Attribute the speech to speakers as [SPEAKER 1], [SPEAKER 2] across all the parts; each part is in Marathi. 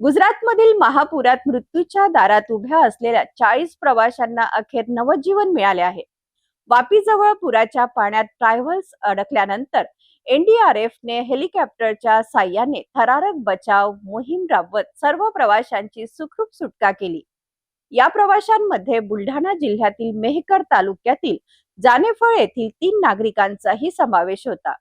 [SPEAKER 1] गुजरातमधील महापुरात मृत्यूच्या दारात उभ्या असलेल्या 40 प्रवाशांना अखेर नवजीवन मिळाले आहे. वापीजवळ पुराच्या पाण्यात ट्रॅव्हल्स अडकल्यानंतर एनडीआरएफने हेलिकॉप्टरच्या साह्याने थरारक बचाव मोहीम राबवत सर्व प्रवाशांची सुखरूप सुटका केली. या प्रवाशांमध्ये बुलढाणा जिल्ह्यातील मेहकर तालुक्यातील जानेफळ येथील 3 नागरिकांचाही समावेश होता.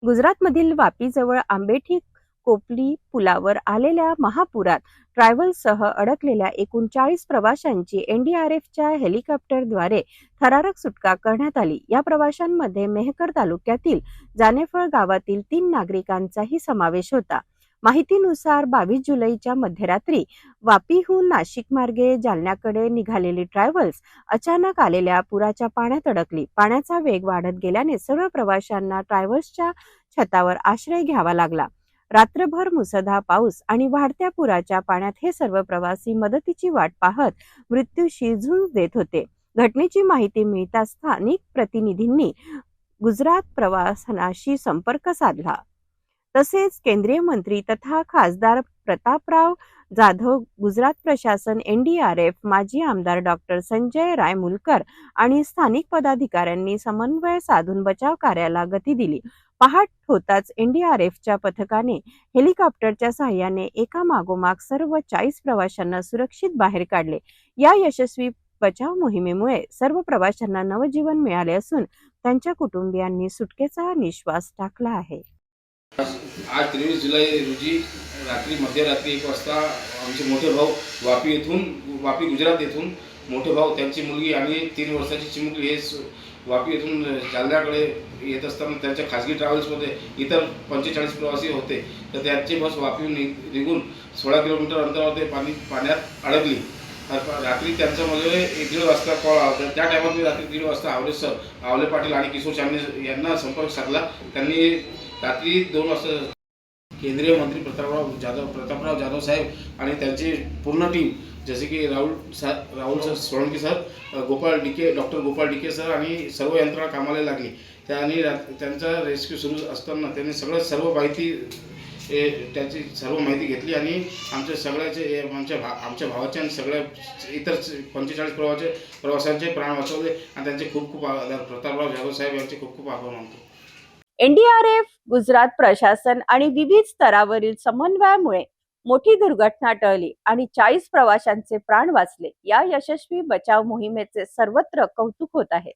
[SPEAKER 1] गुजरातमधील वापीजवळ आंबेठी कोपली पुलावर आलेल्या महापुरात ट्रॅव्हल्ससह अडकलेल्या एकूण 40 प्रवाशांची एनडीआरएफच्या हेलिकॉप्टरद्वारे थरारक सुटका करण्यात आली. या प्रवाशांमध्ये मेहकर तालुक्यातील जानेफळ गावातील 3 नागरिकांचाही समावेश होता. माहितीनुसार 22 जुलैच्या मध्यरात्री वापीहून नाशिक मार्गे जालन्याकडे निघालेली ट्रॅव्हल्स अचानक आलेल्या पुराच्या पाण्यात अडकली. पाण्याचा वेग वाढत गेल्याने सर्व प्रवाशांना ट्रॅव्हल्सच्या छतावर आश्रय घ्यावा लागला. रात्रभर मुसळधार पाऊस आणि वाढत्या पुराच्या पाण्यात हे सर्व प्रवासी मदतीची वाट पाहत मृत्यूशी झुंज देत होते. घटनेची माहिती मिळताच स्थानिक प्रतिनिधींनी गुजरात प्रशासनाशी संपर्क साधला. तसेच केंद्रीय मंत्री तथा खासदार प्रतापराव जाधव, गुजरात प्रशासन, एनडीआरएफ, माजी आमदार डॉक्टर संजय रायमुलकर आणि स्थानिक पदाधिकाऱ्यांनी समन्वय साधून बचाव कार्याला गती दिली. पहाट होताच एनडीआरएफच्या पथकाने हेलिकॉप्टरच्या साहाय्याने एका मागोमाग सर्व 40 प्रवाशांना सुरक्षित बाहेर काढले. या यशस्वी बचाव मोहिमेमुळे सर्व प्रवाशांना नवजीवन मिळाले असून त्यांच्या कुटुंबियांनी सुटकेचा निश्वास टाकला आहे.
[SPEAKER 2] आज 23 जुलै रोजी मध्यरात्री 1 वाजता आमचे मोठे भाऊ वापी गुजरात येथून मोठे भाऊ, त्यांची मुलगी आणि 3 वर्षाची चिमुकली हे वापी येथून जालन्याकडे येत असताना त्यांच्या खाजगी ट्रॅव्हल्समध्ये इतर 45 प्रवासी होते. तर त्यांची बस वापीहून निघून 16 किलोमीटर अंतरावर ते पाण्यात अडकली. रात्री त्यांच्यामध्ये 1-1.5 वाजता कॉल आला. त्या टायमात मी रात्री 1:30 वाजता आवले पाटील आणि किशोर शामने यांना संपर्क साधला. त्यांनी रात्री 2 वाजता केंद्रीय मंत्री प्रतापराव जाधव साहेब आणि त्यांची पूर्ण टीम, जसे की Rahul Solanki sir, doctor Gopal decay sir आणि सर्व यंत्रणा कामाला लागली. त्यांनी त्यांचा रेस्क्यू सुरू असताना त्यांनी त्याची सर्व माहिती घेतली आणि आमच्या भावाचे आणि सगळ्या इतर 45 प्रवाशांचे प्राण वाचवले आणि त्यांचे खूप आभार. प्रतापराव जाधव साहेब यांचे खूप आभार मानतो.
[SPEAKER 1] एनडीआरएफ, गुजरात प्रशासन आणि विविध स्तरावरील समन्वयामुळे मोठी दुर्घटना टळली आणि 40 प्रवाशांचे प्राण वाचले. या यशस्वी बचाव मोहिमेचे सर्वत्र कौतुक होत आहे.